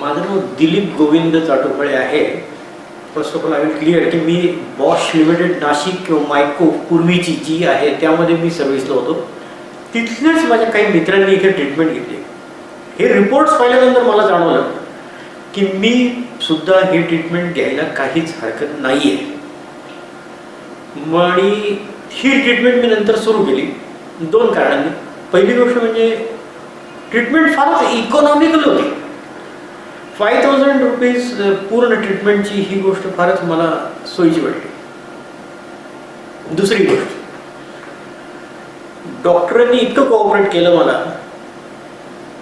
माझं नाव दिलीप गोविंद चाटोपळे आहे. First of all I will clear की मी बॉश लिमिटेड नाशिक किंवा मायको पूर्वीची जी आहे त्यामध्ये मी सर्व्हिसला होतो. तिथलेच माझ्या काही मित्रांनी इथे ट्रीटमेंट घेतली. हे रिपोर्ट्स पाहिल्यानंतर मला जाणवलं की मी सुद्धा हे ट्रीटमेंट घ्यायला काहीच हरकत नाही आहे. आणि ही ट्रीटमेंट मी नंतर सुरू केली 2 कारणांनी. पहिली गोष्ट म्हणजे ट्रीटमेंट फारच इकॉनॉमिकल होती. 5000 रुपीज पूर्ण ट्रीटमेंटची ही गोष्ट फारच मला सोयीची वाटली. दुसरी गोष्ट, डॉक्टरांनी इतकं कोऑपरेट केलं मला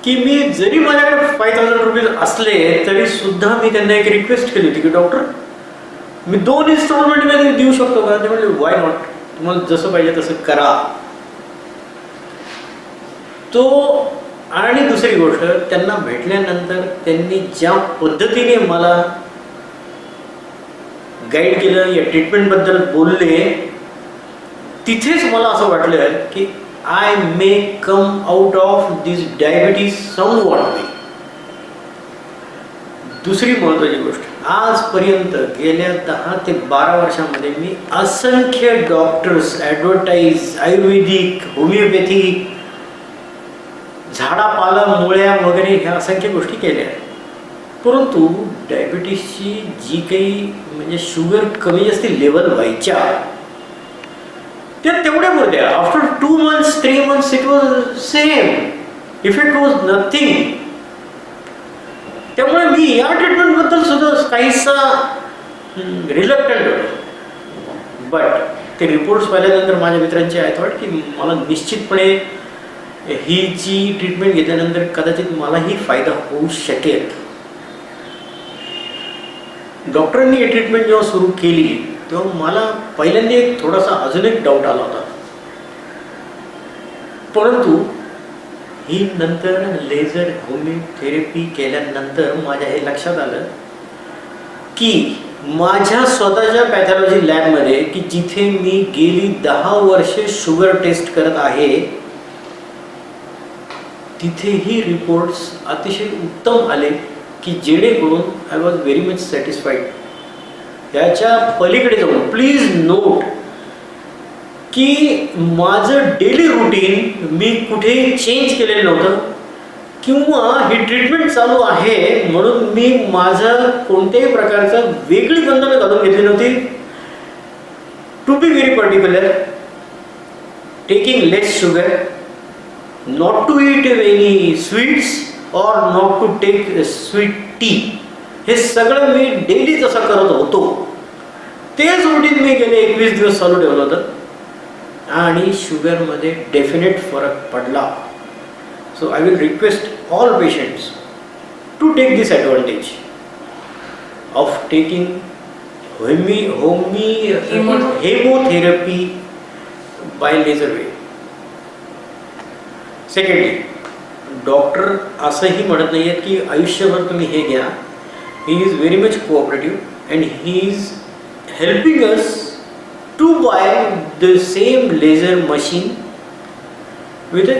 की मी जरी माझ्याकडे 5000 रुपीज असले तरी सुद्धा मी त्यांना एक रिक्वेस्ट केली होती की डॉक्टर मी 2 इन्स्टॉलमेंटमध्ये देऊ शकतो का. ते म्हणले वाय नॉट, तुम्हाला जसं पाहिजे तसं करा. तो आणि दुसरी गोष्ट, त्यांना भेटल्यानंतर त्यांनी ज्या पद्धतीने मला गाईड केलं, या ट्रीटमेंटबद्दल बोलले, तिथेच मला असं वाटलं की I may come out of this diabetes somewhat way. दुसरी महत्त्वाची गोष्ट, आजपर्यंत गेल्या 10 ते 12 वर्षामध्ये मी असंख्य डॉक्टर्स, ॲडव्हर्टाईज, आयुर्वेदिक, होमिओपॅथिक, झाडापाला, मुळ्या वगैरे ह्या असंख्य गोष्टी केल्या. परंतु डायबिटीसची जी काही म्हणजे शुगर कमी जास्त लेवल व्हायच्या त्या तेवढ्या पुरत्या. After 2 months 3 months it was same, effect was nothing. त्यामुळे मी या ट्रीटमेंटबद्दल सुद्धा काहीसा रिलक्टंट होतो. बट ते रिपोर्ट्स पाहिल्यानंतर माझ्या मित्रांची आहेत वाट की मला निश्चितपणे ही जी ट्रीटमेंट घेतल्यानंतर कदाचित मलाही फायदा होऊ शकेल. डॉक्टरांनी ही ट्रीटमेंट जेव्हा सुरू केली तेव्हा मला पहिल्यांदा एक थोडासा अजून एक डाऊट आला होता. परंतु ही नंतर लेझर होमिओथेरपी केल्यानंतर माझ्या हे लक्षात आलं की माझ्या स्वतःच्या पॅथॉलॉजी लॅबमध्ये की जिथे मी गेली 10 वर्षे शुगर टेस्ट करत आहे तिथेही रिपोर्ट्स अतिशय उत्तम आले की जेणेकरून I was very much satisfied. याच्या पलीकडे जाऊन प्लीज नोट की माझं डेली रुटीन मी कुठेही चेंज केलेलं नव्हतं किंवा ही ट्रीटमेंट चालू आहे म्हणून मी माझं कोणत्याही प्रकारचं वेगळी बंधनं घालून घेतली नव्हती. To be very particular, taking less sugar, not to eat any sweets or not to take sweet tea, हे सगळं मी डेली जसं करत होतो तेच रुटीन मी गेले 21 दिवस चालू ठेवलं होतं आणि शुगरमध्ये डेफिनेट फरक पडला. So I will request all patients to take this advantage of taking hemotherapy by laser way. Secondly, doctor असंही म्हणत नाही आहेत की आयुष्यभर तुम्ही हे घ्या. He is very much cooperative and he is helping us to buy the same laser machine with a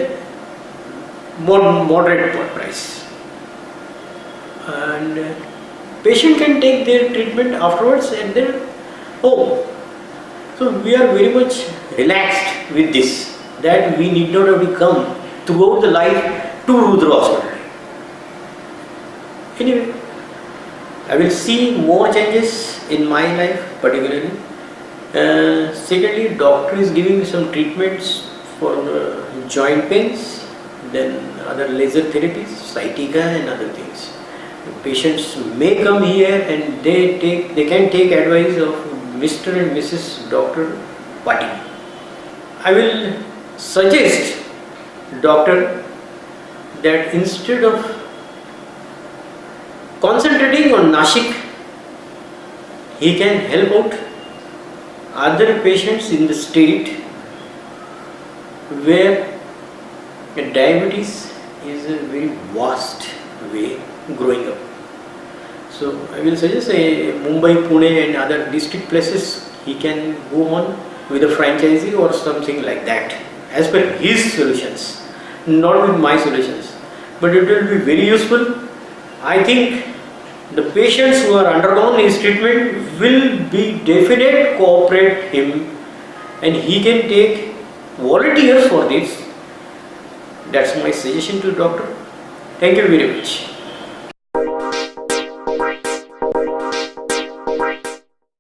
moderate price. And patient can take their treatment afterwards at their home. So we are very much relaxed with this, that we need not have to come throughout the life to Rudra Hospital. Anyway, I will see more changes in my life particularly. Secondly, doctor is giving me some treatments for joint pains, then other laser therapies, sciatica and other things. The patients may come here and they can take advice of Mr. and Mrs. Dr. Patil. I will suggest doctor that instead of concentrating on Nashik, he can help out other patients in the state where diabetes is a very vast way growing up. So I will suggest Mumbai, Pune and other district places he can go on with a franchisee or something like that as per his solutions, not with my solutions. But it will be very useful I think the patients who are undergone his treatment will be definite cooperate him, and he can take volunteers for this. That's my suggestion to doctor. Thank you very much.